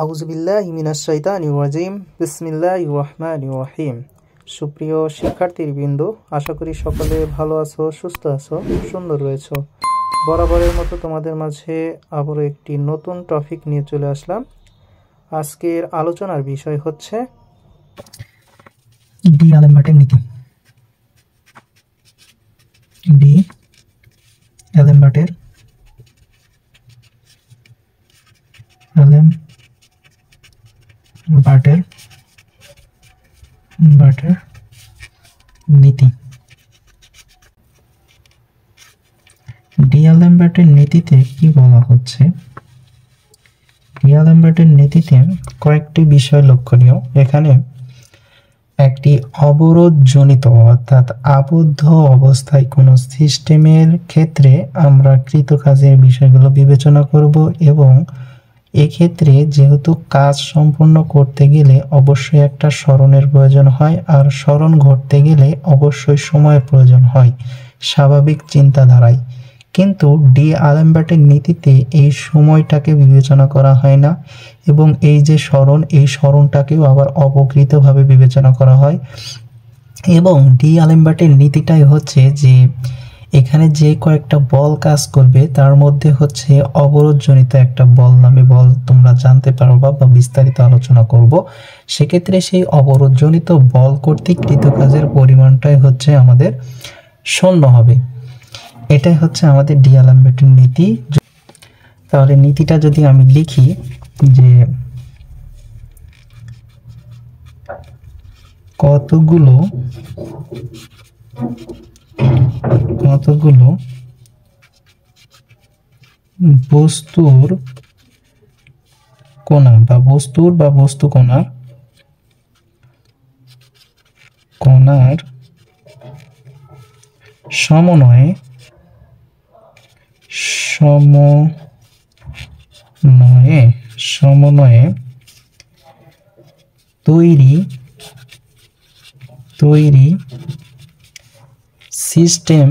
আউযুবিল্লাহি মিনাশ শাইতানির রাজিম। বিসমিল্লাহির রহমানির রহিম। সুপ্রিয় শিক্ষার্থীবৃন্দ, আশা করি সকলে ভালো আছো, সুস্থ আছো, সুন্দর রয়েছো। বরাবরের মতো তোমাদের মাঝে আবারও একটি নতুন টপিক নিয়ে চলে আসলাম। আজকের আলোচনার বিষয় হচ্ছে ডি অ্যালেমবার্টের নীতি। ডি অ্যালেমবার্টের নীতি। ডি অ্যালেমবার্টের নীতিতে কি বলা হচ্ছে? ডি অ্যালেমবার্টের নীতিতে কয়েকটি বিষয় লক্ষণীয়। এখানে একটি অবরোধজনিত অর্থাৎ আবদ্ধ অবস্থায় কোনো সিস্টেমের ক্ষেত্রে আমরা কৃতকাজের বিষয়গুলো বিবেচনা করব, এবং এক্ষেত্রে যেহেতু কাজ সম্পূর্ণ করতে গেলে অবশ্যই একটা স্মরণের প্রয়োজন হয়, আর স্মরণ ঘটতে গেলে অবশ্যই সময়ের প্রয়োজন হয় স্বাভাবিক চিন্তাধারায়। কিন্তু ডি অ্যালেমবার্টের নীতিতে এই সময়টাকে বিবেচনা করা হয় না, এবং এই যে স্মরণ, এই স্মরণটাকেও আবার অপকৃতভাবে বিবেচনা করা হয়। এবং ডি অ্যালেমবার্টের নীতিটাই হচ্ছে যে এখানে যে কয়েকটা বল কাজ করবে তার মধ্যে হচ্ছে অবরোধজনিত একটা বল নামে বল তোমরা জানতে পারবা বা বিস্তারিত আলোচনা করব। সেক্ষেত্রে সেই অবরোধজনিত বল কর্তৃক কৃতকাজের পরিমাণটাই হচ্ছে আমাদের শূন্য হবে। এটাই হচ্ছে আমাদের ডি অ্যালেমবার্টের নীতি। তাহলে নীতিটা যদি আমি লিখি যে কতগুলো বস্তুর কণা বা বস্তু কণার সমন্বয়ে তৈরি সিস্টেম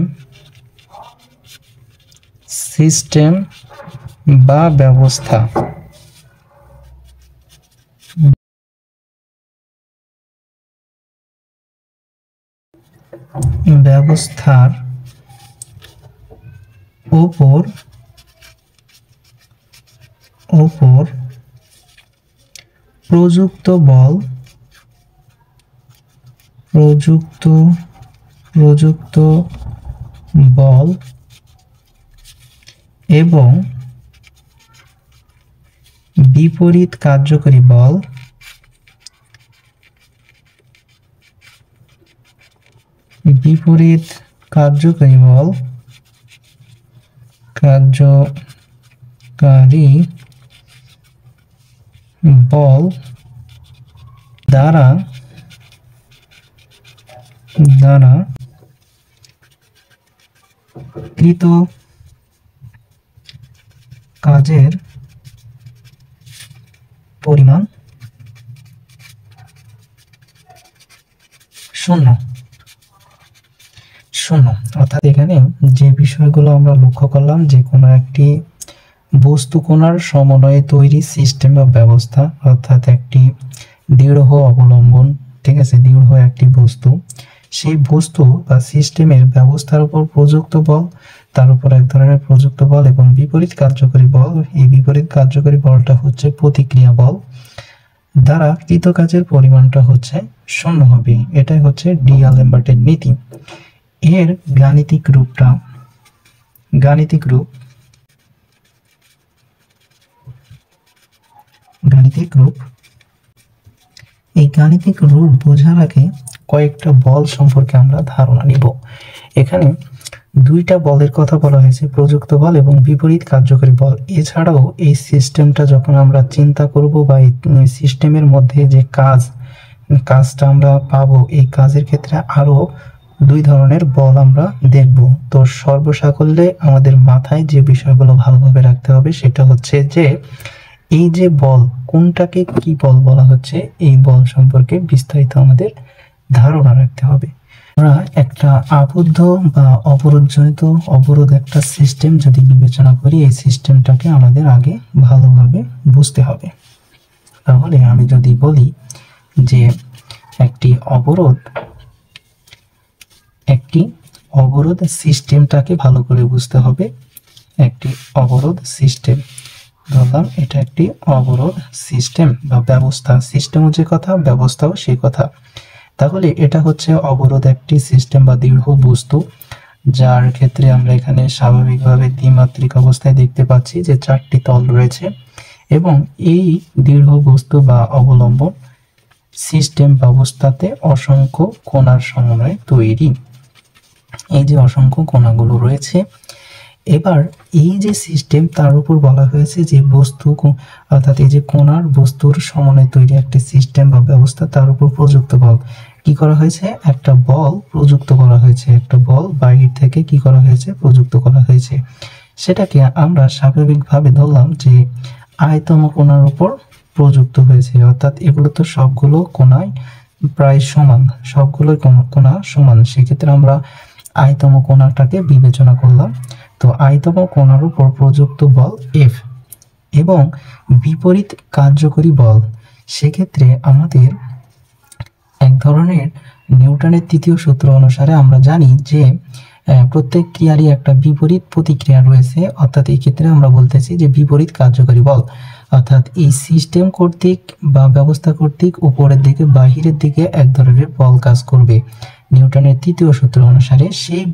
বা ব্যবস্থার উপর প্রযুক্ত বল এবং বিপরীত কার্যকরী বল দ্বারা কৃত কাজের পরিমাণ শূন্য। অর্থাৎ এখানে যে বিষয়গুলো আমরা লক্ষ্য করলাম, যে কোনো একটি বস্তু কণার সমন্বয়ে তৈরি সিস্টেম বা ব্যবস্থা, অর্থাৎ একটি দৃঢ় অবলম্বন, ঠিক আছে, দৃঢ় একটি বস্তু, সেই বস্তু বা সিস্টেমের ব্যবস্থার উপর প্রযুক্ত বল, তার উপর এক ধরনের প্রযুক্ত বল এবং বিপরীত কার্যকরী বল। এই বিপরীত কার্যকরী বলটা হচ্ছে প্রতিক্রিয়া বল, দ্বারা কৃত কাজের পরিমাণটা হচ্ছে শূন্য হবে। এটাই হচ্ছে ডি অ্যালেমবার্টের নীতি। এর গাণিতিক রূপ, এই গাণিতিক রূপ বোঝার আগে কয়েকটা বল সম্পর্কে আমরা ধারণা নিব। এখানে দুইটা বলের কথা বলা হয়েছে, প্রযুক্ত বল এবং বিপরীত কার্যকরী বল। এছাড়াও এই সিস্টেমটা যখন আমরা চিন্তা করব বা এই সিস্টেমের মধ্যে যে কাজটা আমরা পাবো, এই কাজের ক্ষেত্রে আরো দুই ধরনের বল আমরা দেখব। তো সর্বসাকল্যে আমাদের মাথায় যে বিষয়গুলো ভালোভাবে রাখতে হবে সেটা হচ্ছে যে এই যে বল, কোনটাকে কি বল বলা হচ্ছে, এই বল সম্পর্কে বিস্তারিত আমাদের ধারণা রাখতে হবে। আমরা একটা আবদ্ধ বা অবরোধ একটা সিস্টেম যদি বিবেচনা করি, এই সিস্টেমটাকে আমাদের আগে ভালোভাবে বুঝতে হবে। তাহলে আমি যদি বলি যে একটি অবরোধ সিস্টেমটাকে ভালো করে বুঝতে হবে। একটি অবরোধ সিস্টেম, ধরলাম এটা একটি অবরোধ সিস্টেম বা ব্যবস্থা। সিস্টেমও যে কথা, ব্যবস্থাও সেই কথা। তাহলে এটা হচ্ছে অবরোধ একটি সিস্টেম বা দৃঢ় বস্তু, যার ক্ষেত্রে আমরা এখানে স্বাভাবিকভাবে দ্বিমাত্রিক অবস্থায় দেখতে পাচ্ছি যে 4টি তল রয়েছে এবং এই দৃঢ় বস্তু বা অবলম্বন সিস্টেম ব্যবস্থাতে অসংখ্য কোণার সমন্বয়ে তৈরি। এই যে অসংখ্য কোণাগুলো রয়েছে, এবার এই যে সিস্টেম তার উপর বলা হয়েছে যে বস্তু, অর্থাৎ এই যে কোণার বস্তুর সমন্বয়ে তৈরি একটি সিস্টেম বা ব্যবস্থা, তার উপর প্রযুক্ত বল কি করা হয়েছে, একটা বল প্রযুক্ত করা হয়েছে। একটা বল বাইরে থেকে কি করা হয়েছে, প্রযুক্ত করা হয়েছে। সেটাকে আমরা স্বাভাবিকভাবে ধরলাম যে আয়তম কোণার উপর প্রযুক্ত হয়েছে, অর্থাৎ এগুলো তো সবগুলো কোণায় প্রায় সমান, সবগুলোই কোণা সমান। সেক্ষেত্রে আমরা আয়তম কোণাটাকে বিবেচনা করলাম। তো আয়তম কোণার উপর প্রযুক্ত বল এফ এবং বিপরীত কার্যকরী বল, সেক্ষেত্রে আমাদের এক ধরনের নিউটনের তৃতীয় সূত্র অনুসারে আমরা জানি যে প্রত্যেক ক্রিয়ারই একটা বিপরীত প্রতিক্রিয়া রয়েছে, অর্থাৎ এই ক্ষেত্রে আমরা বলতেছি যে বিপরীত কার্যকরী বল, অর্থাৎ এই সিস্টেম কর্তৃক বা ব্যবস্থা কর্তৃক উপরের দিকে বাহিরের দিকে এক ধরনের বল কাজ করবে নিউটনের তৃতীয় সূত্র অনুসারে। সেই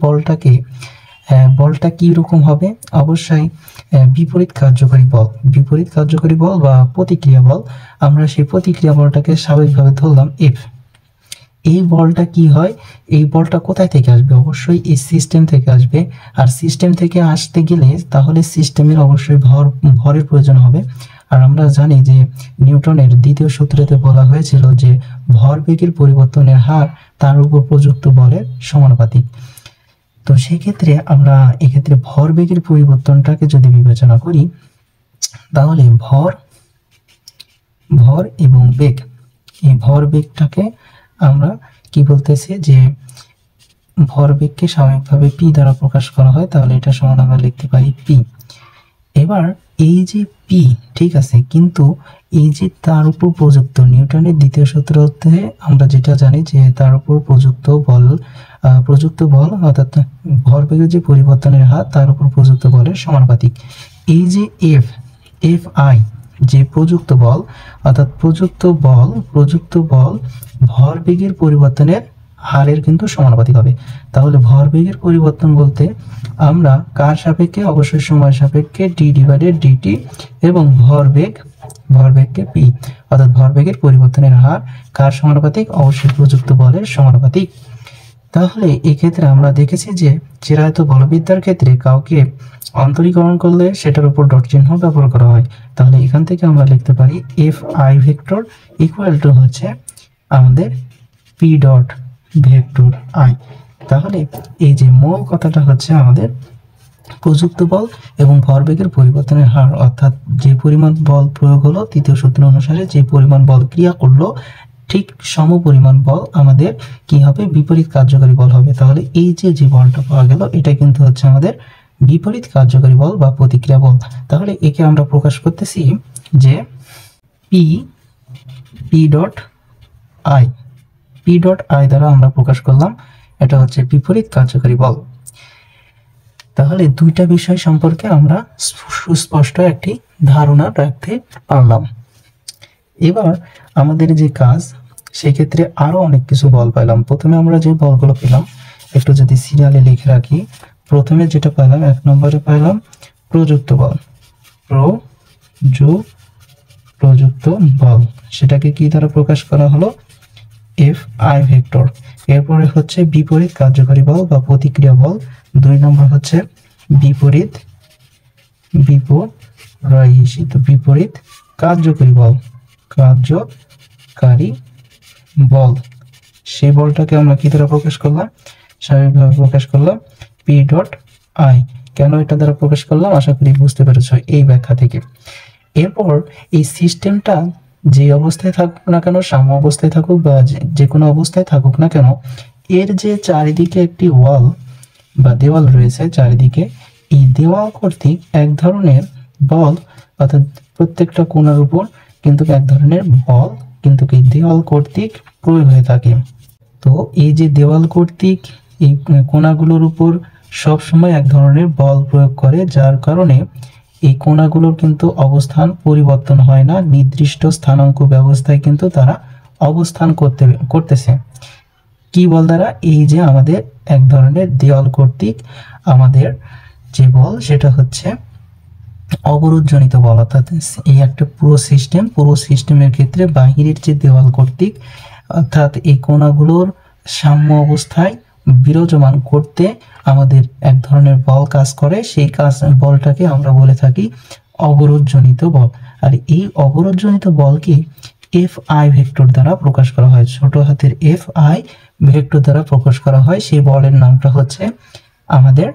বলটা কি রকম হবে, অবশ্যই বিপরীত কার্যকরী বল। বিপরীত কার্যকরী বল বা প্রতিক্রিয়া বল, আমরা সেই প্রতিক্রিয়া বলটাকে স্বাভাবিকভাবে ধরলাম এফ। এই বলটা কি হয়, এই বলটা কোথায় থেকে আসবে, অবশ্যই এই সিস্টেম থেকে আসবে। আর সিস্টেম থেকে আসতে গেলে তাহলে সিস্টেমের অবশ্যই ভরের প্রয়োজন হবে। আর আমরা জানি যে নিউটনের দ্বিতীয় সূত্রতে বলা হয়েছিল যে ভরবেগের পরিবর্তনের হার তার উপর প্রযুক্ত বলের সমানুপাতিক। তো সেক্ষেত্রে আমরা এক্ষেত্রে ভরবেগের পরিবর্তনটাকে যদি বিবেচনা করি, তাহলে ভর এবং বেগ, এই ভরবেগটাকে আমরা কি বলতেছি যে ভরবেগকে স্বাভাবিকভাবে পি দ্বারা প্রকাশ করা হয়, তাহলে এটা সমান আমরা লিখতে পারি পি। এবার এই যে পি, ঠিক আছে, কিন্তু এই যে তার উপর প্রযুক্ত নিউটনের দ্বিতীয় সূত্রতে আমরা যেটা জানি যে তার উপর প্রযুক্ত বল অর্থাৎ ভরবেগের যে পরিবর্তনের হার তার উপর প্রযুক্ত বলের সমানুপাতিক। এই যে এফ আই যে প্রযুক্ত বল, অর্থাৎ প্রযুক্ত বল ভরবেগের পরিবর্তনের হারের কিন্তু সমানুপাতিক হবে। তাহলে ভরবেগের পরিবর্তন বলতে আমরা কার সাপেক্ষে, অবশ্যই সময় সাপেক্ষে d/dt এবং ভরবেগকে p, অর্থাৎ ভরবেগের পরিবর্তনের হার কার সমানুপাতিক, অবশ্যই প্রযুক্ত বলের সমানুপাতিক। তাহলে এক্ষেত্রে আমরা দেখেছি যে চিরায়ত বলবিদ্যার ক্ষেত্রে কাউকে অন্তরীকরণ করলে সেটার উপর ডট চিহ্ন ব্যবহার করা হয়। তাহলে এখান থেকে আমরা লিখতে পারি F I vector equal to হচ্ছে আমাদের পি ডট ভেক্টর আই। তাহলে এই যে মূল কথাটা হচ্ছে আমাদের প্রযুক্ত বল এবং ভরবেগের পরিবর্তনের হার, অর্থাৎ যে পরিমাণ বল প্রয়োগ হলো তৃতীয় সূত্র অনুসারে, যে পরিমাণ বল ক্রিয়া করলো ঠিক সম পরিমাণ বল আমাদের কি হবে, বিপরীত কার্যকরী বল হবে। তাহলে এই যে বলটা পাওয়া গেল, এটা কিন্তু হচ্ছে আমাদের বিপরীত কার্যকরী বল বা প্রতিক্রিয়া বল। তাহলে একে আমরা প্রকাশ করতেছি যে পি ডট আই দ্বারা আমরা প্রকাশ করলাম, এটা হচ্ছে বিপরীত কার্যকরী বল। তাহলে দুইটা বিষয় সম্পর্কে আমরা সুস্পষ্ট একটি ধারণা রাখতে পারলাম। এবার আমাদের যে কাজ, সেক্ষেত্রে আরো অনেক কিছু বল পেলাম। প্রথমে আমরা যে বলগুলো পেলাম একটু যদি সিরিয়ালে লিখে রাখি। প্রথমে যেটা পেলাম, 1 নম্বরে পেলাম প্রযুক্ত বল, প্রযুক্ত বল, সেটাকে কি দ্বারা প্রকাশ করা হলো, এফ আই ভেক্টর। এরপরে হচ্ছে বিপরীত কার্যকরী বল বা প্রতিক্রিয়া বল। 2 নম্বর হচ্ছে বিপরীত কার্যকরী বল। সেই বলটাকে আমরা কি দ্বারা প্রকাশ করলাম, স্বাভাবিকভাবে প্রকাশ করলাম পি ডট আই। কেন এটা দ্বারা প্রকাশ করলাম আশা করি বুঝতে পেরেছ এই ব্যাখ্যা থেকে। এরপর এই সিস্টেমটা যে অবস্থায় থাকুক না কেন, সাম্য অবস্থায় থাকুক বা যে কোনো অবস্থায় থাকুক না কেন, এর যে চারিদিকে একটি ওয়াল বা দেওয়াল রয়েছে চারিদিকে, এই দেওয়াল কর্তৃক এক ধরনের বল, অর্থাৎ প্রত্যেকটা কোণার উপর কিন্তু এক ধরনের বল কিন্তু কি দেওয়াল কর্তৃক প্রয়োগ হয়ে থাকে। তো এই যে দেওয়াল কর্তৃক এই কোণাগুলোর উপর সবসময় এক ধরনের বল প্রয়োগ করে, যার কারণে এই কোণাগুলোর কিন্তু অবস্থান পরিবর্তন হয় না, নির্দিষ্ট স্থানাঙ্ক ব্যবস্থায় কিন্তু তারা অবস্থান করতেছে। কি বল দ্বারা? এই যে আমাদের এক ধরনের দেওয়াল কর্তৃক আমাদের যে বল সেটা হচ্ছে অবরোধজনিত বল। অর্থাৎ এই একটা পুরো সিস্টেমের ক্ষেত্রে বাহিরের যে দেওয়াল কর্তৃক অর্থাৎ এই কোণাগুলোর সাম্য অবস্থায় বিরাজমান করতে আমাদের এক ধরনের বল কাজ করে, সেই বলটাকে আমরা বলে থাকি অবরোধজনিত বল। আর এই অবরোধজনিত বলকে Fi ভেক্টর দ্বারা প্রকাশ করা হয়, ছোট হাতের Fi ভেক্টর দ্বারা প্রকাশ করা হয়। সেই বলের নামটা হচ্ছে আমাদের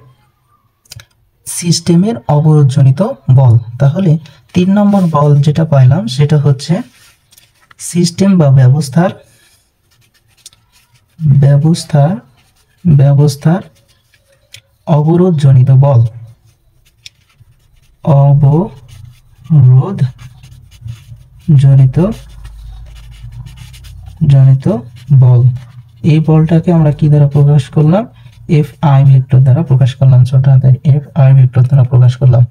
সিস্টেমের অবরোধজনিত বল। তাহলে 3 নম্বর বল যেটা পাইলাম সেটা হচ্ছে সিস্টেম বা ব্যবস্থার অবরোধজনিত বল। জনিত বল, এই বলটাকে আমরা কি দ্বারা প্রকাশ করলাম? Fi ভেক্টর দ্বারা প্রকাশ করলাম, ছোট হাতের Fi ভেক্টর দ্বারা প্রকাশ করলাম।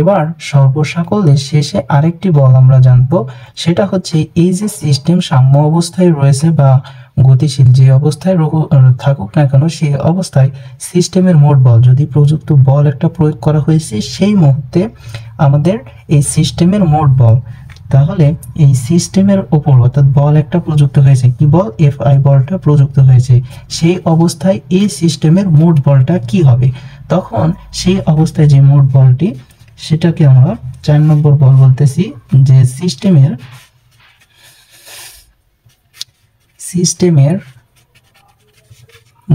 এবার সর্বসাকল্যে শেষে আরেকটি বল আমরা জানবো, সেটা হচ্ছে এই যে সিস্টেম সাম্য অবস্থায় রয়েছে বা গতিশীল যে অবস্থায় থাকুক না কেন, সেই অবস্থায় সিস্টেমের মোট বল, যদি প্রযুক্ত বল একটা প্রয়োগ করা হয়েছে সেই মুহূর্তে আমাদের এই সিস্টেমের মোট বল, তাহলে এই সিস্টেমের উপর অর্থাৎ বল একটা প্রযুক্ত হয়েছে, কি বল? Fi বলটা প্রযুক্ত হয়েছে, সেই অবস্থায় এই সিস্টেমের মোট বলটা কি হবে? তখন সেই অবস্থায় যে মোট বলটি, সেটাকে আমরা 4 নম্বর বল বলতেছি, যে সিস্টেমের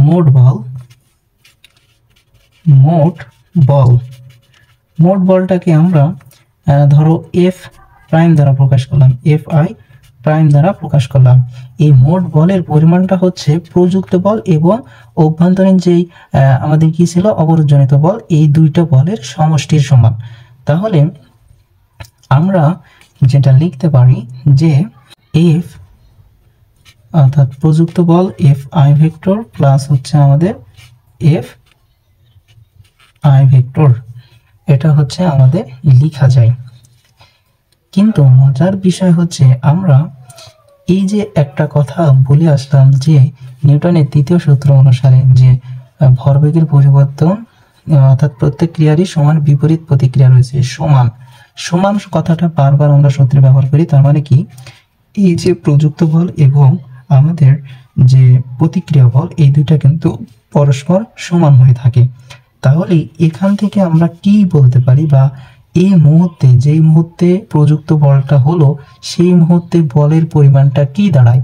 মোট বলটাকে আমরা ধরো F প্রাইম দ্বারা প্রকাশ করলাম, Fi প্রাইম দ্বারা প্রকাশ করলাম। এই মোট বলের পরিমাণটা হচ্ছে প্রযুক্ত বল এবং অভ্যন্তরীণ যেই আমাদের কি ছিল অবরোধজনিত বল, এই দুইটা বলের সমষ্টির সমান। তাহলে আমরা যেটা লিখতে পারি যে F অর্থাৎ প্রযুক্ত বল Fi ভেক্টর প্লাস হচ্ছে আমাদের Fi ভেক্টর, এটা হচ্ছে আমাদের লেখা যায়। কিন্তু মজার বিষয় হচ্ছে আমরা এই যে একটা কথা বলে আসলাম যে নিউটনের দ্বিতীয় সূত্র অনুসারে যে ভরবেগের পরিবর্তন অর্থাৎ প্রত্যেক ক্রিয়ারই সমান বিপরীত প্রতিক্রিয়া রয়েছে, সমান কথাটা বারবার আমরা সূত্রে ব্যবহার করি। তার মানে কি, এই যে প্রযুক্ত বল এবং আমাদের যে প্রতিক্রিয়া বল, এই দুইটা কিন্তু পরস্পর সমান হয়ে থাকে। তাহলে এখান থেকে আমরা কি বলতে পারি, বা এই মুহূর্তে যেই মুহূর্তে প্রযুক্ত বলটা হলো সেই মুহূর্তে বলের পরিমাণটা কি দাঁড়ায়?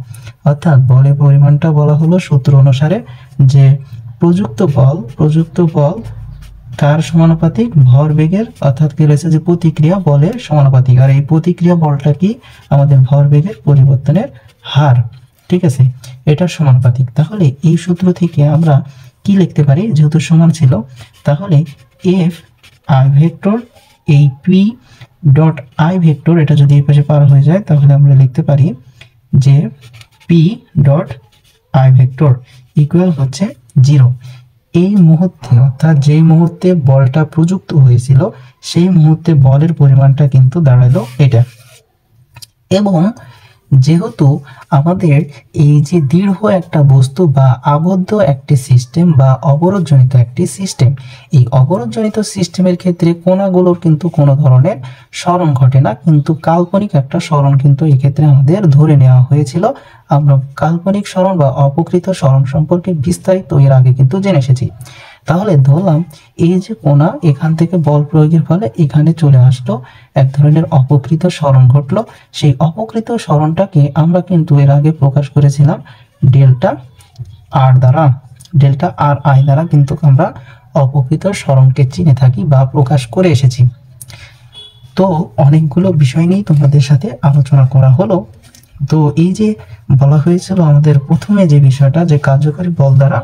অর্থাৎ বলের পরিমাণটা বলা হলো সূত্র অনুসারে যে প্রযুক্ত বল কার সমানুপাতিক? ভরবেগের, অর্থাৎ কি রয়েছে যে প্রতিক্রিয়া বলের সমানুপাতিক। আর এই প্রতিক্রিয়া বলটা কি? আমাদের ভরবেগের পরিবর্তনের হার, ঠিক আছে, এটার সমানুপাতিক। তাহলে এই সূত্র থেকে আমরা কি লিখতে পারি? যেহেতু সমান ছিল, তাহলে Fi ভেক্টর এই P ডট I ভেক্টর, এটা যদি এই পাশে পার হয়ে যায় তাহলে আমরা লিখতে পারি যে P dot I vector equal হচ্ছে 0। এই মুহূর্তে অর্থাৎ যেই মুহূর্তে বলটা প্রযুক্ত হয়েছিল সেই মুহূর্তে বলের পরিমাণটা কিন্তু দাঁড়ালো এটা। এবং যেহেতু আমাদের এই যে দৃঢ় একটা বস্তু বা আবদ্ধ একটি সিস্টেম বা অবরোধজনিত একটি সিস্টেম, এই অবরোধজনিত সিস্টেমের ক্ষেত্রে কোণাগুলোর কিন্তু কোনো ধরনের সরণ ঘটে না, কিন্তু কাল্পনিক একটা সরণ কিন্তু এক্ষেত্রে আমাদের ধরে নেওয়া হয়েছিল। আমরা কাল্পনিক সরণ বা অপকৃত সরণ সম্পর্কে বিস্তারিত এর আগে কিন্তু জেনে এসেছি। তাহলে ধরলাম এই যে কোণা, এখান থেকে বল প্রয়োগের ফলে এখানে চলে আসলো, এক ধরনের অপকৃত সরণ ঘটলো। সেই অপকৃত সরণটাকে আমরা কিন্তু এর আগে প্রকাশ করেছিলাম ডেল্টা আর আই দ্বারা কিন্তু আমরা অপকৃত সরণকে চিনে থাকি বা প্রকাশ করে এসেছি। তো অনেকগুলো বিষয় নিয়ে তোমাদের সাথে আলোচনা করা হলো। তো এই যে বলা হয়েছিল আমাদের প্রথমে যে বিষয়টা, যে কার্যকরী বল দ্বারা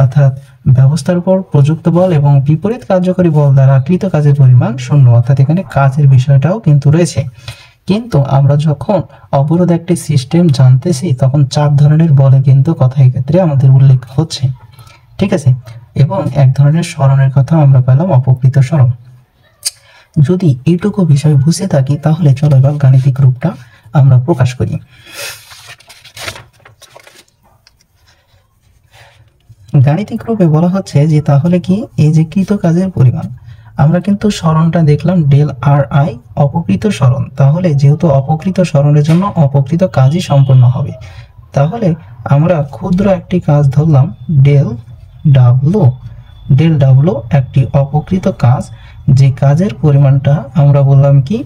অর্থাৎ ব্যবস্থার উপর প্রযুক্ত বল এবং বিপরীত কার্যকরী বল দ্বারা কৃত কাজের পরিমাণ শূন্য, অর্থাৎ এখানে কাজের বিষয়টাও কিন্তু রয়েছে। কিন্তু আমরা যখন অবরোধ একটি সিস্টেম জানতেছি তখন 4 ধরনের বলে কিন্তু কথা এক্ষেত্রে আমাদের উল্লেখ হচ্ছে, ঠিক আছে। এবং এক ধরনের সরণের কথা আমরা পেলাম, অপকৃত সরণ। যদি এইটুকু বিষয় বুঝে থাকি তাহলে চলো এবার গাণিতিক রূপটা আমরা প্রকাশ করি। গাণিতিক রূপে বলা হচ্ছে যে তাহলে কি, এই যে কৃত কাজের পরিমাণ, আমরা কিন্তু সরণটা দেখলাম ডেল আর আই অপকৃত সরণ। তাহলে যেহেতু অপকৃত সরণের জন্য অপকৃত কাজই সম্পন্ন হবে, তাহলে আমরা ক্ষুদ্র একটি কাজ ধরলাম ডেল ডাব্লু। ডেল ডাব্লু একটি অপকৃত কাজ, যে কাজের পরিমাণটা আমরা বললাম কি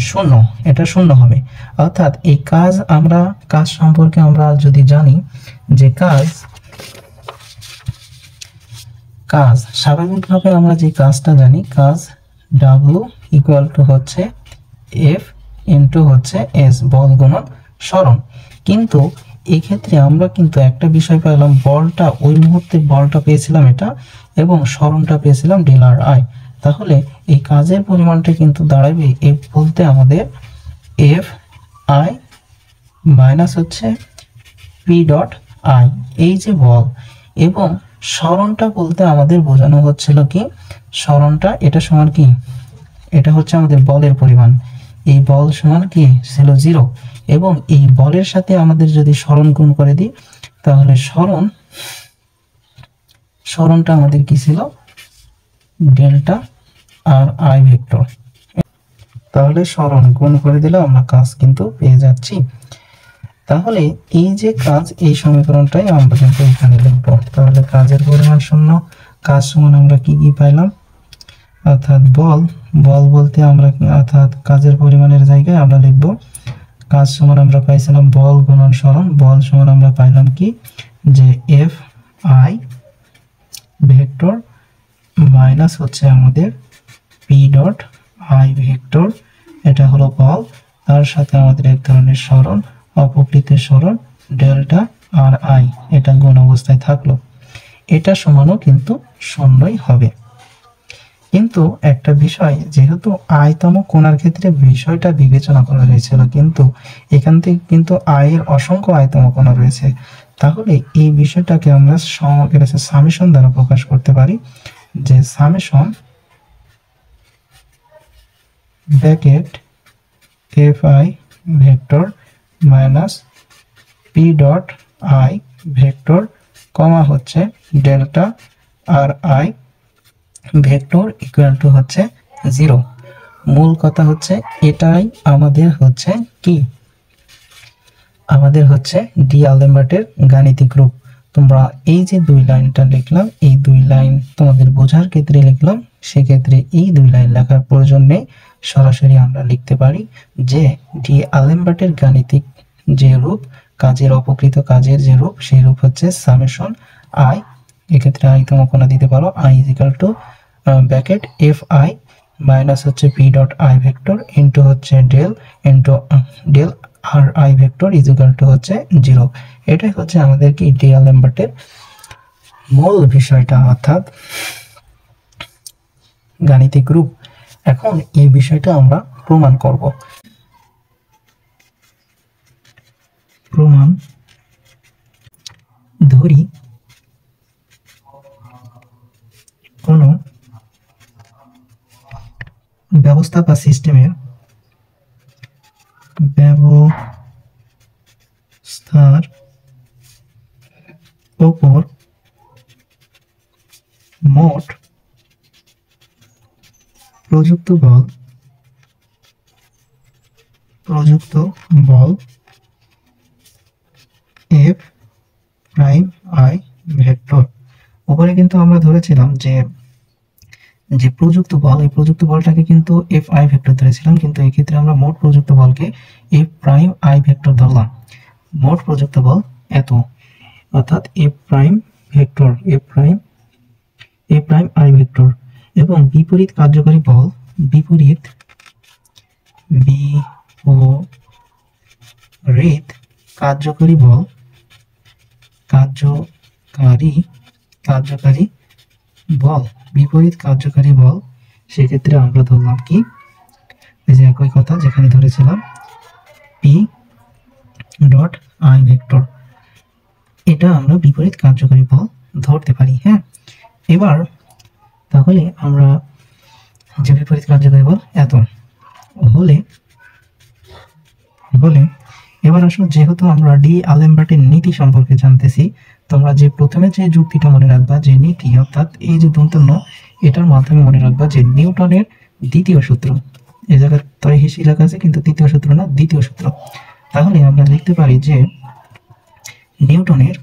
0, এটা 0 হবে। অর্থাৎ এই কাজ, আমরা কাজ সম্পর্কে আমরা যদি জানি যে কাজ স্বাভাবিকভাবে আমরা যে কাজটা জানি, কাজ ডাব্লু ইকুয়াল টু হচ্ছে এফ ইন্টু হচ্ছে এস, বল গুণন সরণ। কিন্তু এক্ষেত্রে আমরা কিন্তু একটা বিষয় পেলাম, বলটা ওই মুহূর্তে বলটা পেয়েছিলাম এটা, এবং সরণটা পেয়েছিলাম ডেল আর আই। তাহলে এই কাজের পরিমাণটা কিন্তু দাঁড়াবে এফ বলতে আমাদের এফ আই মাইনাস হচ্ছে পি ডট আই, এই যে বল। এবং সরণটা বলতে আমাদের বোঝানো হচ্ছিল কি, সরণটা এটা সমান কি, এটা হচ্ছে আমাদের বলের পরিমাণ। এই বল সমান কি ছিল 0, এবং এই বলের সাথে আমাদের যদি সরণ গুণ করে দিই তাহলে সরণটা আমাদের কি ছিল ডেল্টা আর আই ভেক্টর। তাহলে সরণ গুণ করে দিলে আমরা কাজ কিন্তু পেয়ে যাচ্ছি। তাহলে এই যে কাজ, এই সমীকরণটাই আমরা কিন্তু এখানে লিখব। তাহলে কাজের পরিমাণ 0, কাজ সমান আমরা কি পাইলাম, অর্থাৎ বল বলতে আমরা অর্থাৎ কাজের পরিমাণের জায়গায় আমরা লিখব কাজ সমান আমরা পাইছিলাম বল গুণন সরণ। বল সমান আমরা পাইলাম কি, যে এফ আই ভেক্টর মাইনাস হচ্ছে আমাদের পি ডট আই ভেক্টর, এটা হলো বল। তার সাথে আমাদের এক ধরনের সরণ, অপকৃত সরণ ডেল্টা আর আই, এটা গুণ অবস্থায় থাকলো। এটা সমানও কিন্তু 0ই হবে। কিন্তু একটা বিষয়, যেহেতু আয়তম কোণার ক্ষেত্রে বিষয়টা বিবেচনা করা হয়েছিল, কিন্তু এখান থেকে কিন্তু আয়ের অসংখ্য আয়তম কোণা রয়েছে। তাহলে এই বিষয়টাকে আমরা সামেশন দ্বারা প্রকাশ করতে পারি, যে summation bracket F I vector minus P dot I vector comma হচ্ছে delta R I vector equal to হচ্ছে 0। মূল কথা হচ্ছে এটাই আমাদের হচ্ছে কি, আমাদের হচ্ছে ডি-আলএমবার্টের গাণিতিক রূপ। তোমরা এই যে 2 লাইনটা লিখলাম, এই 2 লাইন তোমাদের বোঝার ক্ষেত্রে লিখলাম, সেক্ষেত্রে এই 2 লাইন লেখার প্রয়োজন নেই, সরাসরি আমরা লিখতে পারি যে ডি-আলএমবার্টের গাণিতিক যে রূপ, কাজের অপকৃত কাজের যে রূপ, সেই রূপ হচ্ছে সামেশন আই, এক্ষেত্রে আইতম কোণা দিতে পারো, I equal to bracket F I minus হচ্ছে P dot I vector into হচ্ছে del R I vector is equal to হচ্ছে 0। এটাই হচ্ছে আমাদের কি ডি-আলএমবার্টের মূল বিষয়টা, অর্থাৎ গাণিতিক রূপ। এখন এই বিষয়টা আমরা প্রমাণ করব। প্রমাণ ধরি কোন ব্যবস্থা বা সিস্টেমের ব্যবস্থার উপর মোট প্রযুক্ত বল এফ প্রাইম আই ভেক্টর। উপরে কিন্তু আমরা ধরেছিলাম যে প্রযুক্ত বল, এই প্রযুক্ত বলটাকে কিন্তু এফ আই ভেক্টর ধরেছিলাম, কিন্তু এই ক্ষেত্রে আমরা মোট প্রযুক্ত বলকে এফ প্রাইম আই ভেক্টর ধরলাম। মোট প্রযুক্ত বল এত, অর্থাৎ F prime vector F prime i vector, এবং বিপরীত কার্যকারী বল বিপরীত কার্যকারী বল বিপরীত কার্যকারী বল, সেক্ষেত্রে আমরা ধরলাম কি এই যে একই কথা যেখানে ধরেছিলাম পি ডট আই ভেক্টর, এটা আমরা বিপরীত কার্যকরী বল ধরতে পারি। হ্যাঁ, এবার তাহলে আমরা যে বিপরীত কার্যকরী বল এত হলে এবার আসো, যেহেতু আমরা ডি আলেমবার্টের নীতি সম্পর্কে জানতেছি, তোমরা যে প্রথমে যে যুক্তিটা মনে রাখবা, যে নীতি অর্থাৎ এই যে দন্তন্য, এটার মাধ্যমে মনে রাখবা যে নিউটনের দ্বিতীয় সূত্র, এই জায়গায় তয় হিসি লেখা আছে কিন্তু তৃতীয় সূত্র না, দ্বিতীয় সূত্র। তাহলে আমরা লিখতে পারি যে নিউটনের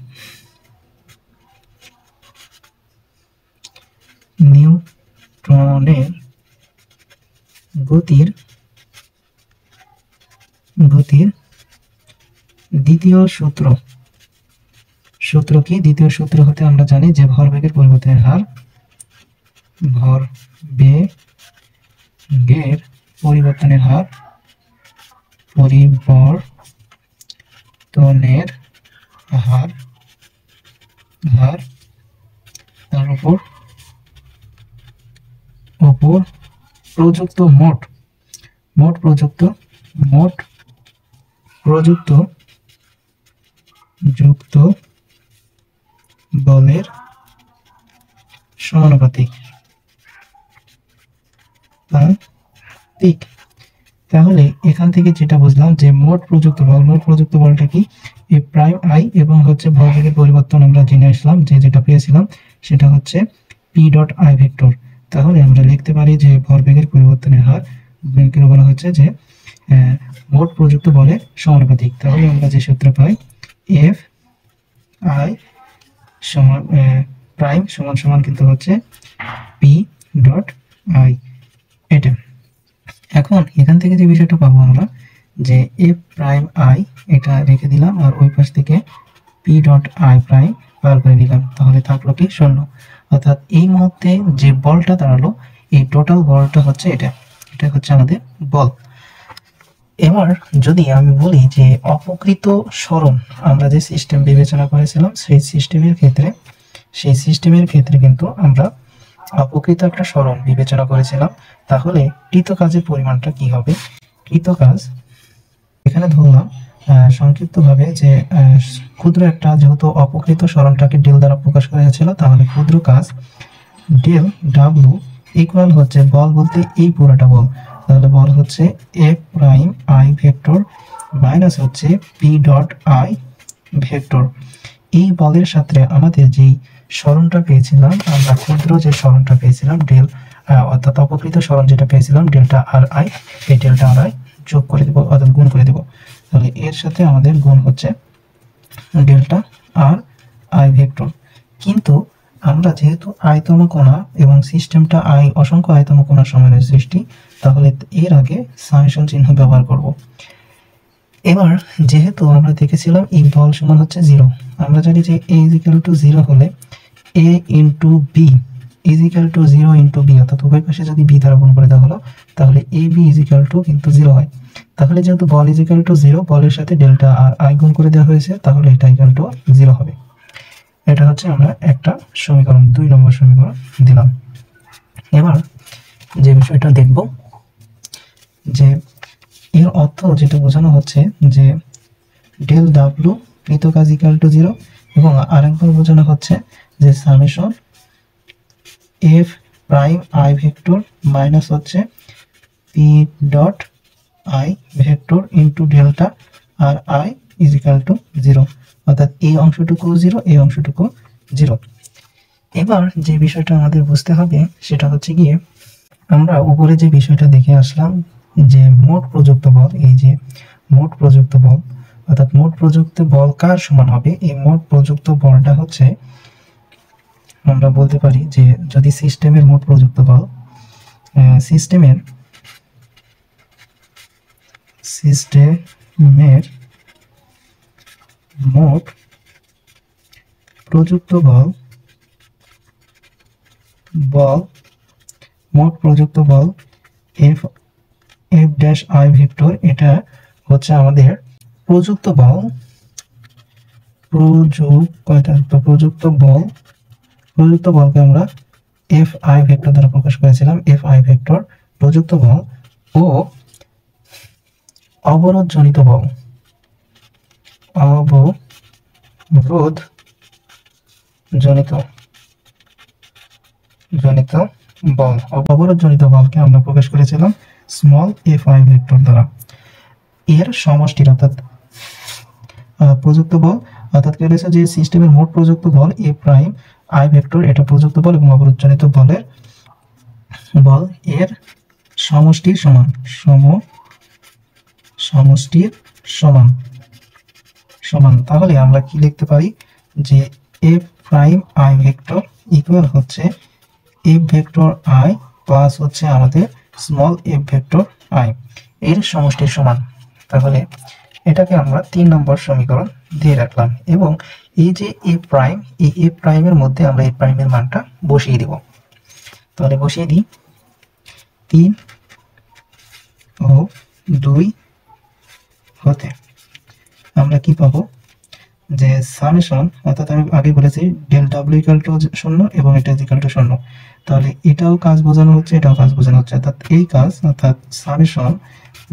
গতির দ্বিতীয় সূত্র কি? দ্বিতীয় সূত্র হতে আমরা জানি যে ভরবেগের পরিবর্তনের হার, তার উপর প্রযুক্ত মোট প্রযুক্ত যুক্ত বলের সমানুপাতিক। তাহলে এখান থেকে যেটা বুঝলাম যে মোট প্রযুক্ত বলটা কি? এ প্রাইম আই এবং হচ্ছে ভরবেগের পরিবর্তন আমরা জেনে আসলাম, যেটা পেয়েছিলাম সেটা হচ্ছে পি ডট আই ভেক্টর। তাহলে আমরা লিখতে পারি যে ভরবেগের পরিবর্তনের হার বলা হচ্ছে যে মোট প্রযুক্ত বলের সমানুপাতিক। তাহলে আমরা যে সূত্র পাই এফ আই সমান প্রাইম সমান কিন্তু হচ্ছে পি ডট আই, এটা। এখন এখান থেকে যে বিষয়টা পাবো আমরা যে এফ প্রাইম আই, এটা রেখে দিলাম আর ওই পাশ থেকে পি ডট আই প্রাইম বার করে দিলাম, তাহলে থাকলো কি? 0। অর্থাৎ এই মুহূর্তে যে বলটা দাঁড়ালো, এই টোটাল বলটা হচ্ছে এটা হচ্ছে আমাদের বল। এবার যদি আমি বলি যে অপকৃত সরণ, আমরা যে সিস্টেম বিবেচনা করেছিলাম সেই সিস্টেমের ক্ষেত্রে কিন্তু আমরা অপকৃত একটা সরণ বিবেচনা করেছিলাম। তাহলে কৃত কাজের পরিমাণটা কি হবে? কৃত কাজ এখানে ধরলাম সংক্ষিপ্তভাবে যে ক্ষুদ্র একটা, যেহেতু অপকৃত সরণটাকে ডেল দ্বারা প্রকাশ করা হয়েছিল, তাহলে ক্ষুদ্র কাজ ডেল ডাব্লু ইকুয়াল হচ্ছে বল বলতে এই পুরোটা বল, তাহলে বল হচ্ছে F prime i vector minus হচ্ছে পি ডট আই ভেক্টর। এই বলের সাথে আমাদের যেই সরণটা পেয়েছিলাম, আমরা ক্ষুদ্র যে সরণটা পেয়েছিলাম ডেল, অর্থাৎ অপকৃত সরণ যেটা পেয়েছিলাম ডেল্টা আর আই, এই ডেল্টা আর আই যোগ করে দেবো অর্থাৎ গুণ করে দেবো। তাহলে এর সাথে আমাদের গুণ হচ্ছে ডেল্টা আর আই ভেক্টর। কিন্তু আমরা যেহেতু আয়তম কোণা এবং সিস্টেমটা অসংখ্য আয়তম কোণার সময়ের সৃষ্টি, তাহলে এর আগে সামেশন চিহ্ন ব্যবহার করব। এবার যেহেতু আমরা দেখেছিলাম এই বল সমান হচ্ছে 0, আমরা জানি যে a = 0 হলে a into B = 0 into B, অর্থাৎ উভয় পাশে যদি বি দ্বারা গুণ করে দেওয়া হলো তাহলে ab কিন্তু 0 হয়। তাহলে যেহেতু বল = 0, বলের সাথে ডেল্টা আর আই গুণ করে দেওয়া হয়েছে, তাহলে এটা = 0 হবে। এটা হচ্ছে আমরা একটা সমীকরণ, 2 নম্বর সমীকরণ দিলাম। এবার যে বিষয়টা দেখব যে এর অর্থ যেটা বোঝানো হচ্ছে যে ডেল ডাব্লু কৃত কাজ = 0 এবং আরেকবার বোঝানো হচ্ছে যে summation F prime i vector minus হচ্ছে P dot I vector into delta R i = 0, অর্থাৎ এই অংশটুকু 0, এই অংশটুকু 0। এবার যে বিষয়টা আমাদের বুঝতে হবে সেটা হচ্ছে গিয়ে, আমরা উপরে যে বিষয়টা দেখে আসলাম যে মোট প্রযুক্ত বল, এই যে মোট প্রযুক্ত বল অর্থাৎ মোট প্রযুক্ত বল কার সমান হবে? এই মোট প্রযুক্ত বলটা হচ্ছে, আমরা বলতে পারি যে যদি সিস্টেমের মোট প্রযুক্ত বল, সিস্টেমের মোট প্রযুক্ত বল এফ ড্যাশ আই ভেক্টর, এটা হচ্ছে আমাদের প্রযুক্ত বলকে আমরা এফ আই ভেক্টর দ্বারা প্রকাশ করেছিলাম। এফ আই ভেক্টর প্রযুক্ত বল ও অবরোধজনিত বল, অবরোধ জনিত বল, অবরোধ জনিত বলকে আমরা প্রকাশ করেছিলাম স্মল fi ভেক্টর দ্বারা। এর সমষ্টির অর্থাৎ প্রযুক্ত বল, অর্থাৎ কি বলেছে যে সিস্টেমের মোট প্রযুক্ত বল এ প্রাইম আই ভেক্টর, এটা প্রযুক্ত বল এবং অবরোধ জনিত বলের বল এর সমষ্টির সমান, সমষ্টির সমান। তাহলে আমরা কি লিখতে পারি যে F prime i vector equal হচ্ছে এফ ভেক্টর আই প্লাস হচ্ছে আমাদের স্মল এফ ভেক্টর আই এর সমষ্টির সমান। তাহলে এটাকে আমরা 3 নম্বর সমীকরণ দিয়ে রাখলাম এবং এই যে এফ প্রাইম, এই এফ প্রাইমের মধ্যে আমরা এফ প্রাইমের মানটা বসিয়ে দিব। তাহলে বসিয়ে দিই 3 ও 2 হতে আমরা কি পাবো যে সামেশন, অর্থাৎ আমি আগে বলেছি ডেল ডাব্লিউ ইকুয়াল টু 0 এবং এটা ইকুয়াল টু 0। তাহলে এটাও কাজ বোঝানো হচ্ছে, এটাও কাজ বোঝানো হচ্ছে, অর্থাৎ এই কাজ, অর্থাৎ সামেশন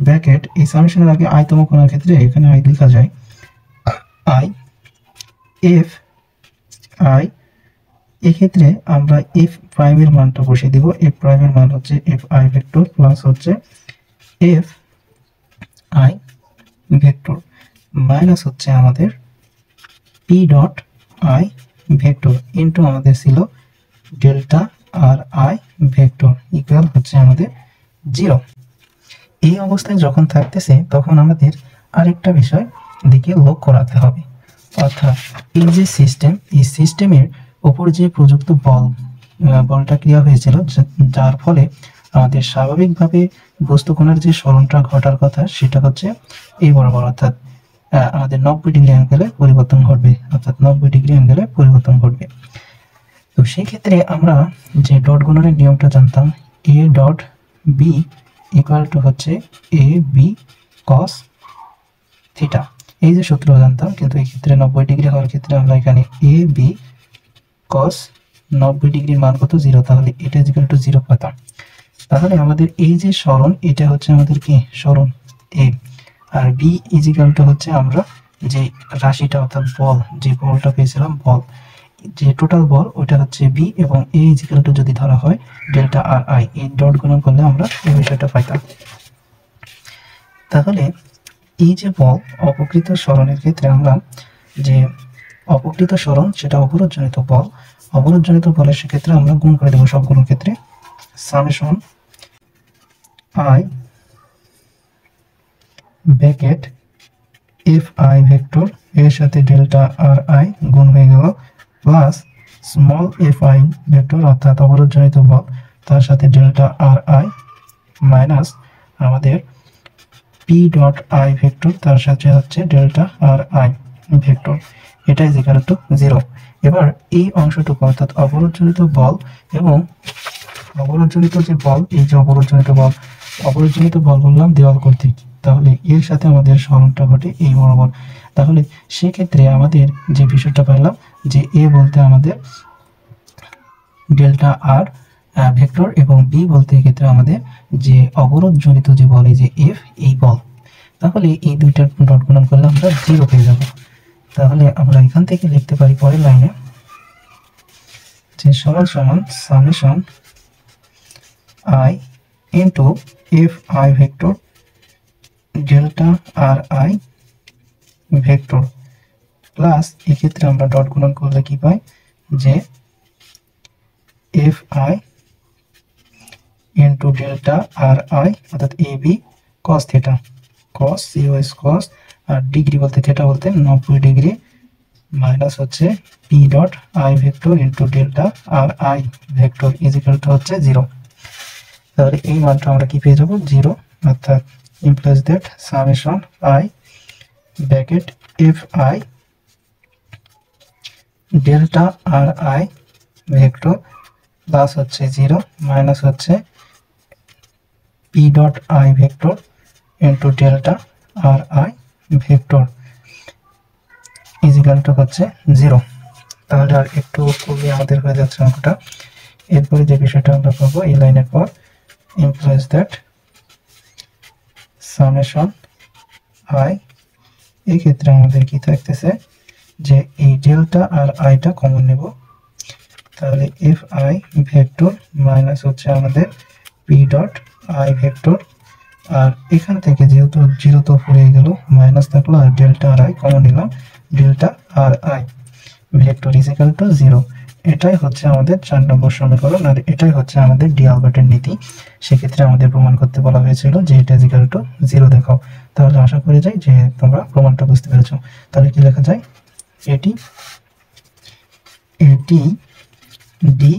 ব্র্যাকেট, এই সামেশনের আগে আইতম কোণের ক্ষেত্রে এখানে আই লেখা যায় আই এফ আই। এক্ষেত্রে আমরা এফ প্রাইমের মানটা বসিয়ে দিব। এফ প্রাইমের মান হচ্ছে এফ আই ভেক্টর প্লাস হচ্ছে এফ আই ভেক্টর মাইনাস হচ্ছে আমাদের P dot I vector into আমাদের ছিল delta R I vector equal হচ্ছে আমাদের 0। এই অবস্থায় যখন থাকতেছে তখন আমাদের আরেকটা বিষয় দিকে লক্ষ্য রাখতে হবে, অর্থাৎ এই যে সিস্টেম, এই সিস্টেমের উপর যে প্রযুক্ত বলটা ক্রিয়া হয়েছিল, যার ফলে আমাদের স্বাভাবিকভাবে বস্তুকণার যে সরণটা ঘটার কথা সেটা হচ্ছে এই বরাবর, অর্থাৎ আমাদের 90 ডিগ্রি অ্যাঙ্গেলে পরিবর্তন ঘটবে, অর্থাৎ 90 ডিগ্রি অ্যাঙ্গেলে পরিবর্তন ঘটবে। তো সেই ক্ষেত্রে আমরা যে ডট গুণনের নিয়মটা জানতাম, A dot B equal to হচ্ছে এ বি কস থিটা, এই যে সূত্র জানতাম, কিন্তু এই ক্ষেত্রে 90 ডিগ্রি হওয়ার ক্ষেত্রে আমরা এখানে এ বি কস 90 ডিগ্রির মান কত 0, তাহলে এটা ইকুয়াল টু 0 পেতাম। তাহলে আমাদের এই যে সরণ, এটা হচ্ছে আমাদের কি সরণ এ, আর বি ইকুয়াল টু হচ্ছে আমরা যে রাশিটা, অর্থাৎ বল, যে বলটা পেয়েছিলাম, বল যে টোটাল বল ওটা হচ্ছে বি, এবং এ ইকুয়াল টু যদি ধরা হয় ডেল্টা আর আই, এই ডট গুণন করলে আমরা এই বিষয়টা পাইতাম। তাহলে এই যে বল অপকৃত সরণের ক্ষেত্রে আমরা যে অপকৃত সরণ সেটা অবরোধজনিত বল, অবরোধজনিত বলের সেক্ষেত্রে আমরা গুণ করে দেবো সবগুলোর ক্ষেত্রে summation I bracket F I vector এর সাথে ডেল্টা আর আই গুণ হয়ে গেল plus small F I vector অর্থাৎ অবরোধজনিত বল তার সাথে ডেল্টা আর আই মাইনাস আমাদের পি ডট আই ভেক্টর তার সাথে হচ্ছে ডেল্টা আর আই ভেক্টর, এটা ইজ ইকুয়াল টু 0। এবার এই অংশটুকু অর্থাৎ অবরোধজনিত বল এবং অবরোধজনিত যে বল, এই যে অবরোধজনিত বল বললাম দেওয়াল কর্তৃক, তাহলে এর সাথে আমাদের সরণটা ঘটে এই বরাবর। তাহলে সেক্ষেত্রে আমাদের যে বিষয়টা পেলাম যে এ বলতে আমাদের ডেল্টা আর ভেক্টর এবং বি বলতে এক্ষেত্রে আমাদের যে অবরোধজনিত যে বল, এই যে এফ, এই বল। তাহলে এই দুইটা ডট গুণন করলে আমরা 0 পেয়ে যাব। তাহলে আমরা এখান থেকে লিখতে পারি পরের লাইনে যে সমান সমান summation I into F I vector delta R I vector plus এক্ষেত্রে আমরা ডট গুণন করলে কি পাই যে F I into delta R I অর্থাৎ A B cos theta, cos C O S cos, আর ডিগ্রি বলতে থিটা বলতে 90 ডিগ্রি মাইনাস হচ্ছে P dot I vector into delta R I vector is equal to হচ্ছে 0। তাহলে এই মানটা আমরা কি পেয়ে যাব 0, অর্থাৎ implies that summation I bracket f I delta r I vector plus হচ্ছে 0 মাইনাস হচ্ছে p dot I vector into delta r I vector is equal to হচ্ছে 0। তাহলে আর একটু খুবই আমাদের হয়ে যাচ্ছে অঙ্কটা। এরপরে যে বিষয়টা আমরা পাবো এই লাইনের পর implies that summation আই, এই ক্ষেত্রে আমাদের কি থাকতেছে যে এই ডেল্টা আর আইটা কমন নেব, তাহলে এফ আই ভেক্টর মাইনাস হচ্ছে আমাদের পি ডট আই ভেক্টর, আর এখান থেকে যেহেতু 0 তো পড়ে গেল মাইনাস থাকলো, আর ডেল্টা আর আই কমন নিলাম, delta R I vector is equal to 0। এটাই হচ্ছে আমাদের 4 নম্বর সমীকরণ, আর এটাই হচ্ছে আমাদের ডি আলবার্টের নীতি। সেক্ষেত্রে আমাদের প্রমাণ করতে বলা হয়েছিল যে এটা ইজ ইকুয়াল টু 0 দেখাও। তাহলে আশা করি যাই যে তোমরা প্রমাণটা বুঝতে পেরেছো। তাহলে কি লেখা যায়, এটি ডি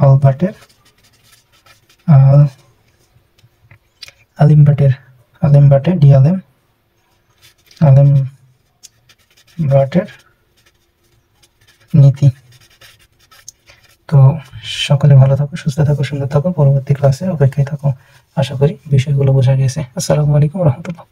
আলবার্টের আলেমবার্টের ডি আলেমবার্টের নীতি। তো সকলে ভালো থাকো, সুস্থ থাকো, সুন্দর থাকো, পরবর্তী ক্লাসে অপেক্ষায় থাকো। আশা করি বিষয়গুলো বোঝা গেছে। আসসালামু আলাইকুম রহমতুল্লাহ।